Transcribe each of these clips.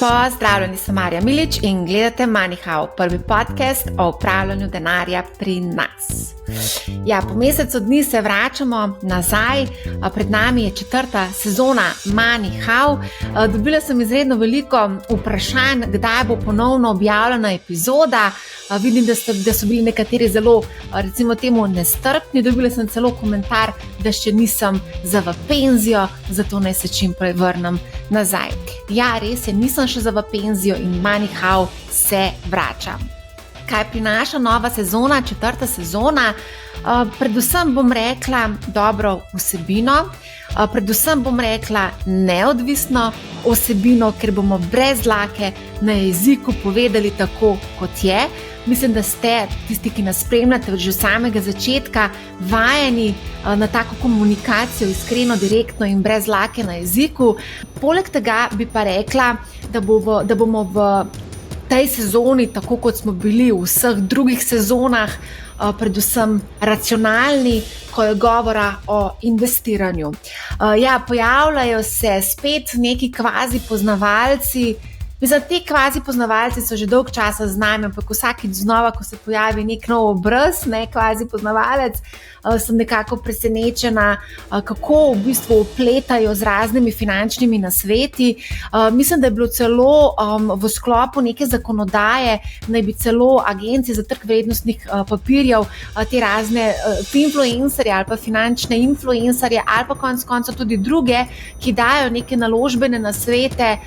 Pozdravljeni, sem Marja Milič in gledate MoneyHow, prvi podcast o upravljanju denarja pri nas. Ja, po mesecu dni se vračamo nazaj, pred nami je 4. sezona MoneyHow. Dobila sem izredno veliko vprašanj, kdaj bo ponovno objavljena epizoda. Vidim, da so bili nekateri zelo, recimo temu, nestrpni. Dobila sem celo komentar, da še nisem za v penzijo, zato naj se čim prej vrnem nazaj. Ja, res je, nisem še za v penzijo in MoneyHow se vrača. Kaj prinaša nova sezona, 4. sezona? Predvsem bom rekla dobro vsebino, predvsem bom rekla neodvisno vsebino, ker bomo brez dlake na jeziku povedali tako, kot je. Mislim, da ste tisti, ki nas spremljate že od samega začetka, vajeni na tako komunikacijo, iskreno, direktno in brez dlake na jeziku. Poleg tega bi pa rekla, da bomo v tej sezoni, tako kot smo bili v vseh drugih sezonah, predvsem racionalni, ko je govora o investiranju. Ja, pojavljajo se spet neki kvazi poznavalci. Mislim, te kvazi poznavalci so že dolg časa z nami, ampak vsakič znova, ko se pojavi nek nov obraz, kvazi poznavalec, sem nekako presenečena, kako v bistvu vpletajo z raznimi finančnimi nasveti. Mislim, da je bilo celo v sklopu neke zakonodaje, naj bi celo agencije za trg vrednostnih papirjev, te razne influencerje ali pa finančne influencerje ali pa konec koncev tudi druge, ki dajo neke naložbene nasvete,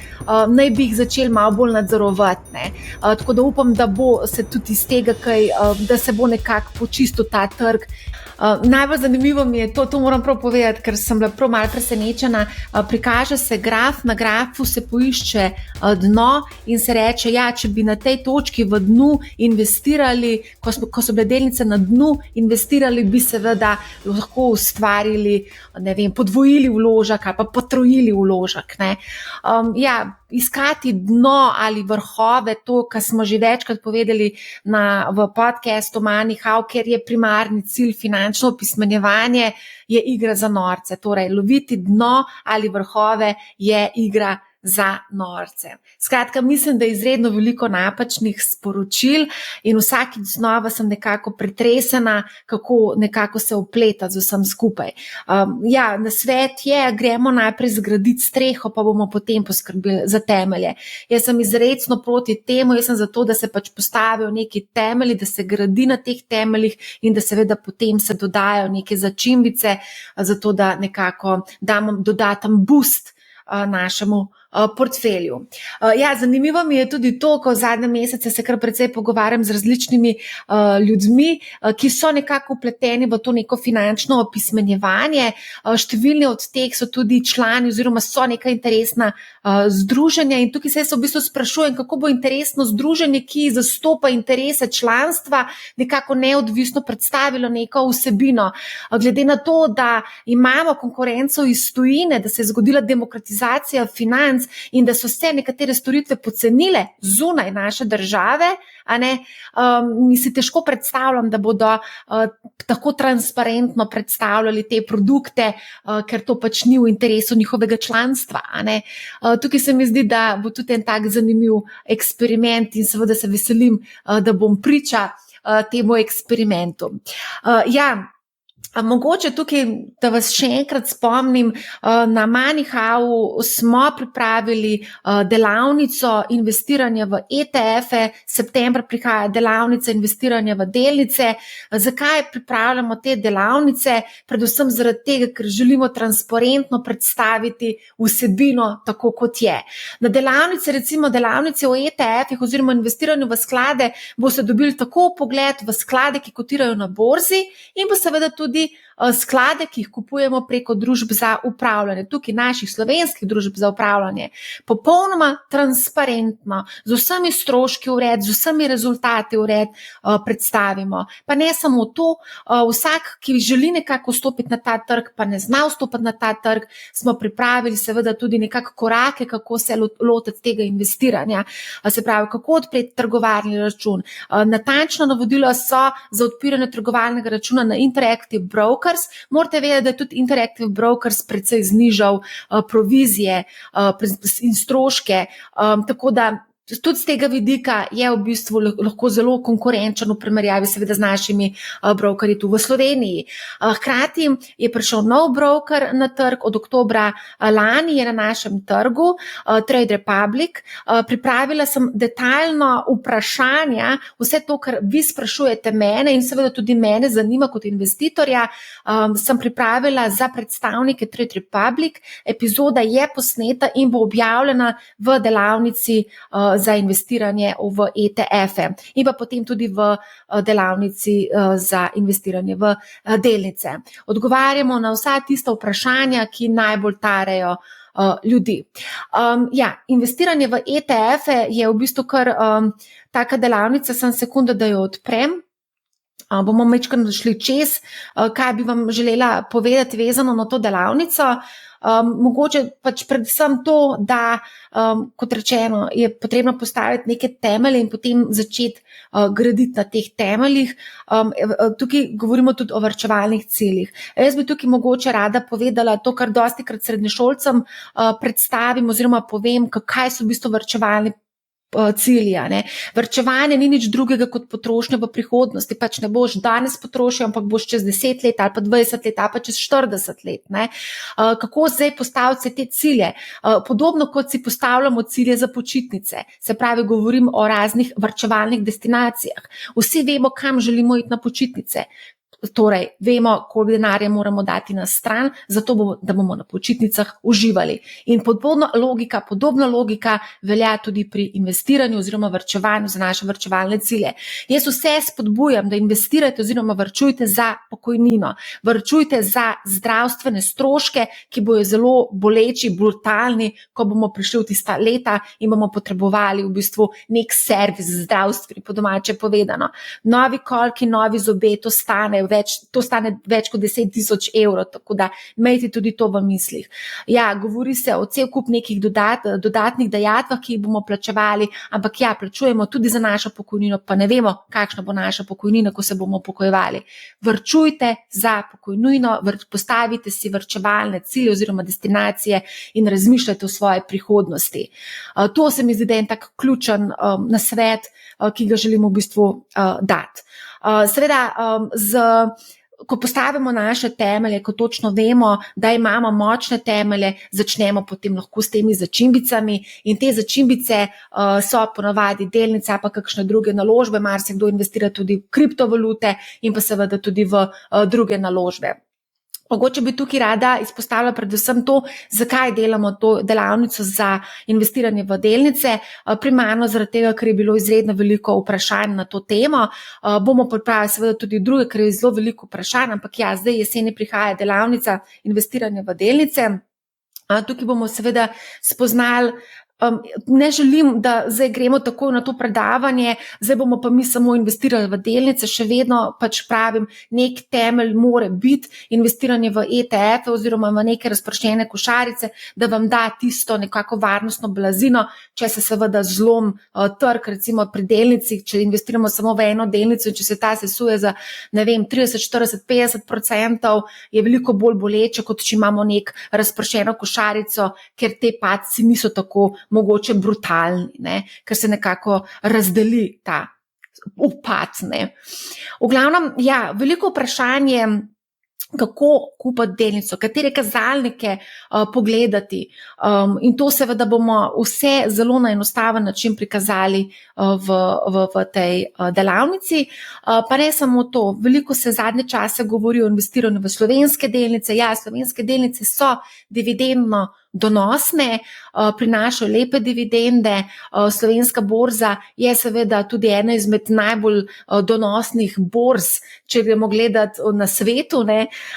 naj bi jih začeli malo bolj nadzorovati. Tako da upam, da bo se tudi iz tega kaj, da se bo nekako počistil ta trg. Najbolj zanimivo mi je to moram prav povedati, ker sem bila prav malo presenečena. Prikaže se graf, na grafu se poišče dno in se reče, ja, če bi na tej točki v dnu investirali, ko so bile delnice na dnu, investirali bi seveda lahko ustvarili, podvojili vložek ali pa potrojili vložek. Ja, iskati dno ali vrhove, to, kar smo že večkrat povedali v podcastu MoneyHow, ker je primarni cilj finančno opismenjevanje, je igra za norce. Torej, loviti dno ali vrhove je igra za norce. Skratka, mislim, da je izredno veliko napačnih sporočil in vsakič znova sem nekako pretresena, kako nekako se vpleta z vsem skupaj. Ja, nasvet je, gremo najprej zgraditi streho, pa bomo potem poskrbeli za temelje. Jaz sem izrecno proti temu, jaz sem zato, da se pač postavijo neki temelji, da se gradi na teh temeljih in da seveda potem se dodajo neke začimbice, zato da nekako damo dodaten boost našemu portfelju. Ja, zanimivo mi je tudi to, ko v zadnjem mesece se kar precej pogovarjam z različnimi ljudmi, ki so nekako vpleteni v to neko finančno opismenjevanje. Številni od teh so tudi člani oziroma so neka interesna združenja in tukaj se jaz v bistvu sprašujem, kako bo interesno združenje, ki zastopa interese članstva, nekako neodvisno predstavilo neko vsebino. Glede na to, da imamo konkurenco iz tujine, da se je zgodila demokratizacija financ, in da so se nekatere storitve pocenile zunaj naše države, mi si težko predstavljam, da bodo tako transparentno predstavljali te produkte, ker to pač ni v interesu njihovega članstva. Tukaj se mi zdi, da bo tudi en tak zanimiv eksperiment in seveda se veselim, da bom priča temu eksperimentu. Ja, mogoče tukaj, da vas še enkrat spomnim, na MoneyHow smo pripravili delavnico investiranja v ETF-e, septembra prihaja delavnica investiranja v delnice. Zakaj pripravljamo te delavnice? Predvsem zaradi tega, ker želimo transparentno predstaviti vsebino tako, kot je. Na delavnice, recimo delavnice o ETF-ih oziroma investiranju v sklade, boste dobili tako pogled v sklade, ki kotirajo na borzi in pa seveda tudi sklade, ki jih kupujemo preko družb za upravljanje, tukaj naših slovenskih družb za upravljanje. Popolnoma transparentno, z vsemi stroški vred, z vsemi rezultati vred predstavimo. Pa ne samo to, vsak, ki želi nekako vstopiti na ta trg, pa ne zna vstopiti na ta trg, smo pripravili seveda tudi nekako korake, kako se lotiti tega investiranja. Se pravi, kako odpreti trgovalni račun. Natančno navodila so za odpiranje trgovalnega računa na Interactive Broker, Brokers. Morate vedeti, da je tudi Interactive Brokers precej znižal provizije in stroške, tako da tudi z tega vidika je v bistvu lahko zelo konkurenčen v primerjavi seveda z našimi brokerji tu v Sloveniji. Hkrati je prišel nov broker na trg od oktobra lani, je na našem trgu, Trade Republic. Pripravila sem detaljno vprašanja, vse to, kar vi sprašujete mene in seveda tudi mene zanima kot investitorja, sem pripravila za predstavnike Trade Republic. Epizoda je posneta in bo objavljena v delavnici za investiranje v ETF-e in pa potem tudi v delavnici za investiranje v delnice. Odgovarjamo na vsa tista vprašanja, ki najbolj tarejo ljudi. Investiranje v ETF-e je v bistvu kar taka delavnica, sem sekunda, da jo odprem. Bomo majčkeno šli čez, kaj bi vam želela povedati vezano na to delavnico. Mogoče pač predvsem to, da kot rečeno je potrebno postaviti neke temelje in potem začeti graditi na teh temeljih. Tukaj govorimo tudi o varčevalnih ciljih. Jaz bi tukaj mogoče rada povedala to, kar dostikrat srednješolcem predstavim oziroma povem, kaj so v bistvu varčevalni cilji. Varčevanje ni nič drugega kot potrošnja v prihodnosti, pač ne boš danes potrošil, ampak boš čez 10 let ali pa 20 let ali pa čez 40 let. Kako zdaj postaviti te cilje? Podobno kot si postavljamo cilje za počitnice, se pravi, govorim o raznih varčevalnih destinacijah. Vsi vemo, kam želimo iti na počitnice. Torej, vemo, koliko denarja moramo dati na stran, zato da bomo na počitnicah uživali. In podobna logika velja tudi pri investiranju oziroma varčevanju za naše varčevalne cilje. Jaz vse spodbujam, da investirate oziroma varčujte za pokojnino, varčujte za zdravstvene stroške, ki bojo zelo boleči, brutalni, ko bomo prišli v tista leta in bomo potrebovali v bistvu nek servis zdravstveni, po domače povedano. Novi kolki, novi zobje, to stane več kot 10.000 evrov, tako da imejte tudi to v mislih. Govori se o cel kup nekih dodatnih dajatvah, ki jih bomo plačevali, ampak plačujemo tudi za našo pokojnino, pa ne vemo, kakšna bo naša pokojnina, ko se bomo pokojevali. Varčujte za pokojnino, postavite si varčevalne cilje oziroma destinacije in razmišljajte o svoji prihodnosti. To se mi zdi, da je en tak ključen nasvet, ki ga želimo v bistvu dati. Seveda, ko postavimo naše temelje, ko točno vemo, da imamo močne temelje, začnemo potem lahko s temi začimbicami in te začimbice so ponavadi delnice ali pa kakšne druge naložbe, marsikdo investira tudi v kriptovalute in pa seveda tudi v druge naložbe. Mogoče bi tukaj rada izpostavila predvsem to, zakaj delamo to delavnico za investiranje v delnice. Primarno zaradi tega, ker je bilo izredno veliko vprašanj na to temo. Bomo pripravili seveda tudi druge, ker je zelo veliko vprašanj, ampak zdaj jeseni prihaja delavnica investiranja v delnice. Tukaj bomo seveda spoznali, ne želim, da zdaj gremo takoj na to predavanje, zdaj bomo pa mi samo investirali v delnice, še vedno pač pravim, nek temelj more biti investiranje v ETF oziroma v neke razpršene košarice, da vam da tisto nekako varnostno blazino, če se seveda zlom trg, recimo pri delnici, če investiramo samo v eno delnico in če se ta sesuje za, 30, 40, 50%, je veliko bolj boleče, kot če imamo nek razpršeno košarico, ker te padci niso tako mogoče brutalni, ker se nekako razdeli ta upad. V glavnem, veliko vprašanje, kako kupiti delnico, katere kazalnike pogledati, in to seveda bomo vse zelo na enostaven način prikazali v tej delavnici. Pa ne samo to, veliko se zadnje čase govori o investiranju v slovenske delnice. Slovenske delnice so dividendno donosne, prinašajo lepe dividende. Slovenska borza je seveda tudi ena izmed najbolj donosnih borz, če gremo gledati na svetu,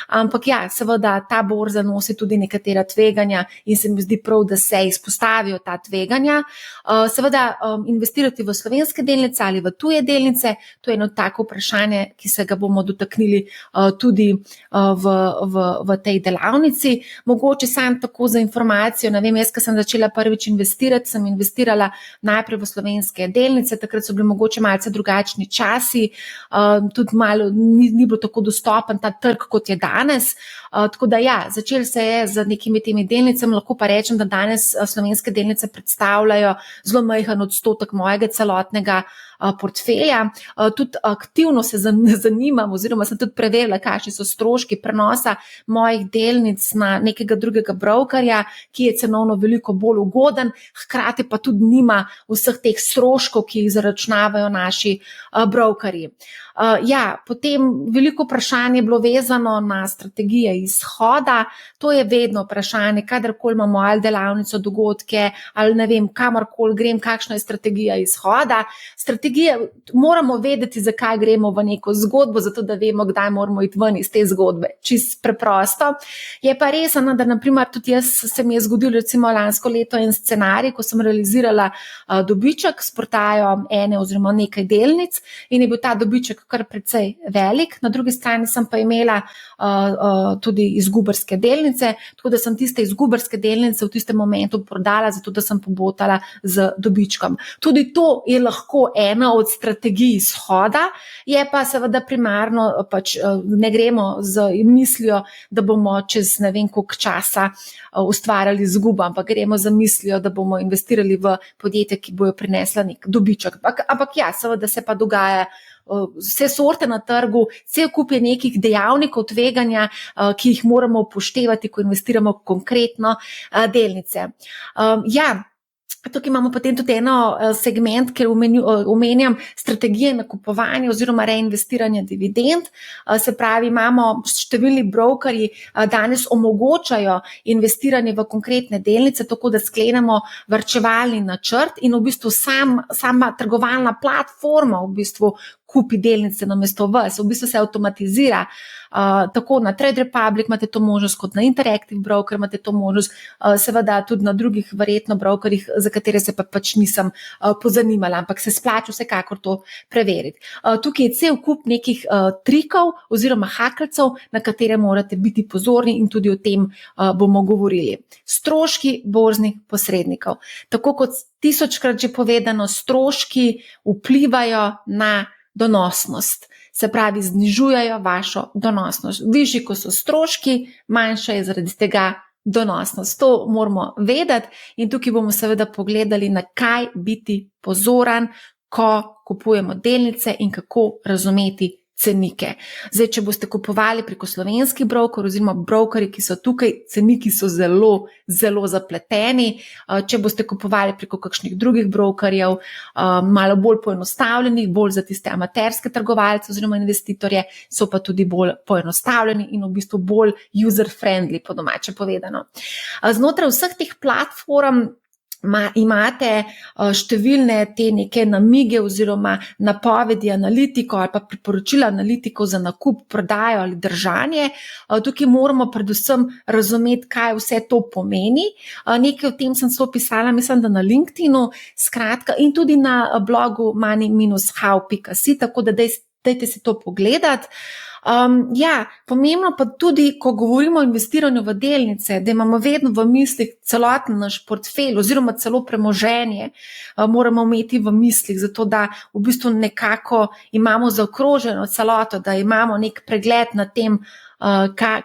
ampak seveda ta borza nosi tudi nekatera tveganja in se mi zdi prav, da se izpostavijo ta tveganja. Seveda investirati v slovenske delnice ali v tuje delnice, to je eno tako vprašanje, ki se ga bomo dotaknili tudi v tej delavnici. Mogoče sam tako za informacijo, jaz, ko sem začela prvič investirati, sem investirala najprej v slovenske delnice, takrat so bili mogoče malce drugačni časi, tudi malo ni bilo tako dostopen ta trg, kot je danes. Tako da ja, začel se je z nekimi temi delnicami, lahko pa rečem, da danes slovenske delnice predstavljajo zelo majhen odstotek mojega celotnega portfelja. Tudi aktivno se zanimam oziroma sem tudi preverila, kakšni so stroški prenosa mojih delnic na nekega drugega brokerja, ki je cenovno veliko bolj ugoden, hkrati pa tudi nima vseh teh stroškov, ki jih zaračunavajo naši brokerji. Ja, potem veliko vprašanje je bilo vezano na strategije izhoda. To je vedno vprašanje, kadarkoli imamo ali delavnico, dogodke ali ne vem, kamorkoli grem, kakšna je strategija izhoda. Moramo vedeti, zakaj gremo v neko zgodbo, zato da vemo, kdaj moramo iti ven iz te zgodbe. Čisto preprosto. Je pa res, da naprimer tudi se mi je zgodil recimo lansko leto en scenarij, ko sem realizirala dobiček s prodajo ene oziroma nekaj delnic in je bil ta dobiček kar precej velik. Na drugi strani sem pa imela tudi izgubarske delnice, tako da sem tiste izgubarske delnice v tistem momentu prodala, zato da sem pobotala z dobičkom. Tudi to je lahko ena od strategij izhoda, je pa seveda primarno ne gremo z mislijo, da bomo čez ne vem koliko časa ustvarjali izgubo, ampak gremo z mislijo, da bomo investirali v podjetje, ki bojo prinesla nek dobiček. Ampak ja, seveda se pa dogaja vse sorte na trgu, cel kup je nekih dejavnikov tveganja, ki jih moramo upoštevati, ko investiramo konkretno delnice. Ja, tukaj imamo potem tudi eno segment, kjer omenjam strategije nakupovanja oziroma reinvestiranja dividend. Se pravi, imamo številni brokerji danes omogočajo investiranje v konkretne delnice, tako da sklenemo varčevalni načrt in v bistvu sama trgovalna platforma v bistvu kupi delnice namesto vas, v bistvu se avtomatizira. Tako na Trade Republic imate to možnost, kot na Interactive Broker imate to možnost, seveda tudi na drugih verjetno brokerjih, za katere se pa pač nisem pozanimala, ampak se splača vsekakor to preveriti. Tukaj je cel kup nekih trikov oziroma hakelcev, na katere morate biti pozorni in tudi o tem bomo govorili. Stroški borznih posrednikov. Tako kot 1000krat že povedano, stroški vplivajo na donosnost. Se pravi, znižujejo vašo donosnost. Višji, ko so stroški, manjša je zaradi tega donosnost. To moramo vedeti in tukaj bomo seveda pogledali, na kaj biti pozoren, ko kupujemo delnice in kako razumeti cenike. Zdaj, če boste kupovali preko slovenskih brokerjev oziroma brokerji, ki so tukaj, ceniki so zelo, zelo zapleteni. Če boste kupovali preko kakšnih drugih brokerjev, malo bolj poenostavljenih, bolj za tiste amaterske trgovalce oziroma investitorje, so pa tudi bolj poenostavljeni in v bistvu bolj user-friendly, po domače povedano. Znotraj vseh teh platform imate številne te neke namige oziroma napovedi analitikov ali pa priporočila analitikov za nakup, prodajo ali držanje. Tukaj moramo predvsem razumeti, kaj vse to pomeni. Nekaj o tem sem celo pisala, mislim, da na LinkedInu, skratka, in tudi na blogu money-how.si, tako da dajte si to pogledati. Ja, pomembno pa tudi, ko govorimo o investiranju v delnice, da imamo vedno v mislih celoten naš portfelj oziroma celo premoženje moramo imeti v mislih, zato da v bistvu nekako imamo zaokroženo celoto, da imamo nek pregled nad tem,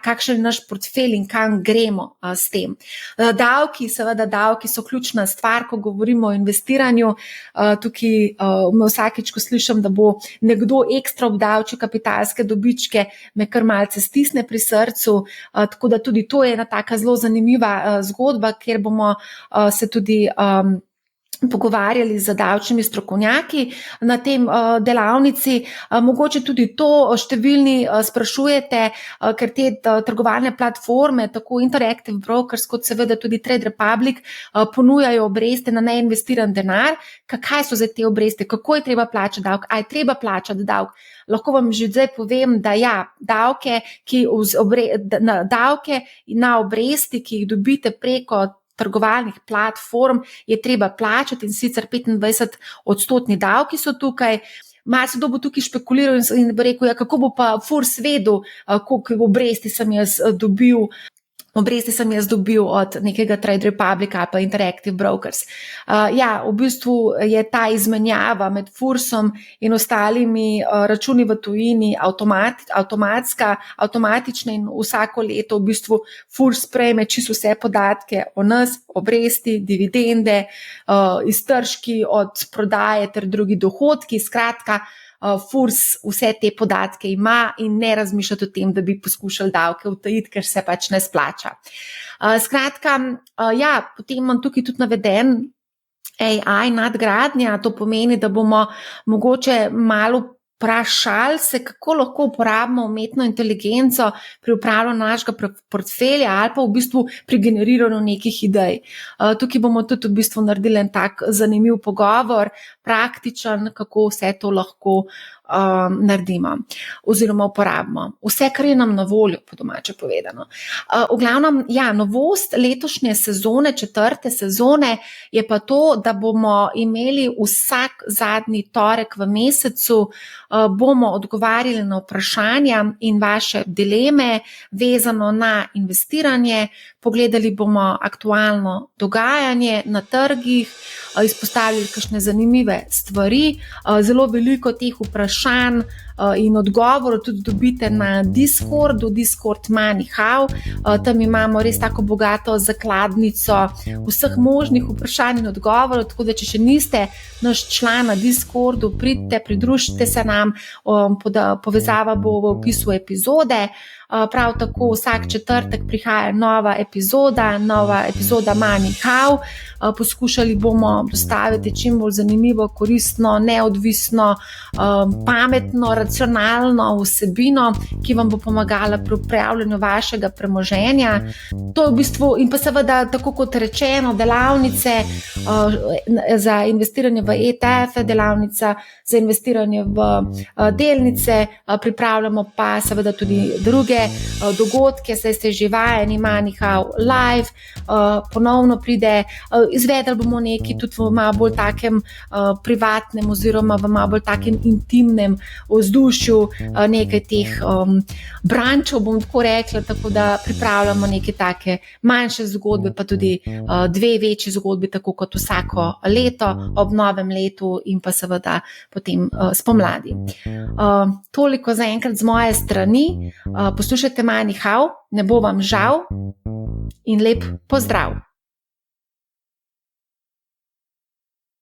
kakšen je naš portfelj in kam gremo s tem. Davki so ključna stvar, ko govorimo o investiranju. Tukaj me vsakič, ko slišim, da bo nekdo ekstra obdavčil kapitalske dobičke, me kar malce stisne pri srcu, tako da tudi to je ena taka zelo zanimiva zgodba, kjer bomo se tudi pogovarjali z davčnimi strokovnjaki na tem delavnici. Mogoče tudi to številni sprašujete, ker te trgovalne platforme, tako Interactive Brokers kot seveda tudi Trade Republic, ponujajo obresti na neinvestiran denar. Kaj so zdaj te obresti? Kako je treba plačati davek? A je treba plačati davek? Lahko vam že zdaj povem, da ja, davke na obresti, ki jih dobite preko trgovalnih platform, je treba plačati in sicer 25% davki so tukaj. Marsikdo bo tukaj špekuliral in bo rekel, ja, kako bo pa FURS vedel, koliko obresti sem jaz dobil. Obresti sem jaz dobil od nekega Trade Republica ali pa Interactive Brokers. V bistvu je ta izmenjava med FURSom in ostalimi računi v tujini avtomatična in vsako leto v bistvu FURS prejme čisto vse podatke o nas, obresti, dividende, iztržki od prodaje ter drugi dohodki. Skratka, FURS vse te podatke ima in ne razmišljati o tem, da bi poskušali davke utajiti, ker se pač ne splača. Skratka, potem imam tukaj tudi naveden AI nadgradnja, to pomeni, da bomo mogoče malo vprašali se, kako lahko uporabimo umetno inteligenco pri upravljanju našega portfelja ali pa v bistvu pri generiranju nekih idej. Tukaj bomo tudi v bistvu naredili en tak zanimiv pogovor, praktičen, kako vse to lahko naredimo oziroma uporabimo. Vse, kar je nam na voljo, po domače povedano. V glavnem, novost letošnje sezone, 4. sezone, je pa to, da bomo imeli vsak zadnji torek v mesecu, bomo odgovarjali na vprašanja in vaše dileme vezano na investiranje, pogledali bomo aktualno dogajanje na trgih, izpostavili kakšne zanimive stvari, zelo veliko teh vprašanj in odgovorov tudi dobite na Discordu, Discord MoneyHow. Tam imamo res tako bogato zakladnico vseh možnih vprašanj in odgovorov, tako da če še niste naš član na Discordu, pridite, pridružite se nam, povezava bo v opisu epizode. Prav tako vsak četrtek prihaja nova epizoda MoneyHow. Poskušali bomo dostaviti čim bolj zanimivo, koristno, neodvisno, pametno, racionalno vsebino, ki vam bo pomagala pri upravljanju vašega premoženja. To je v bistvu, in pa seveda, tako kot rečeno, delavnice za investiranje v ETF, delavnica za investiranje v delnice, pripravljamo pa seveda tudi druge dogodke, saj ste že vajeni, MoneyHow Live, ponovno pride, izvedli bomo nekaj tudi v malo bolj takem privatnem oziroma v malo bolj takem intimnem vzdušju, nekaj teh brančev, bom tako rekla, tako da pripravljamo neke take manjše zgodbe, pa tudi 2 večji zgodbi, tako kot vsako leto, ob novem letu in pa seveda potem spomladi. Toliko za enkrat z moje strani. Poslušajte MoneyHow, ne bo vam žal in lep pozdrav!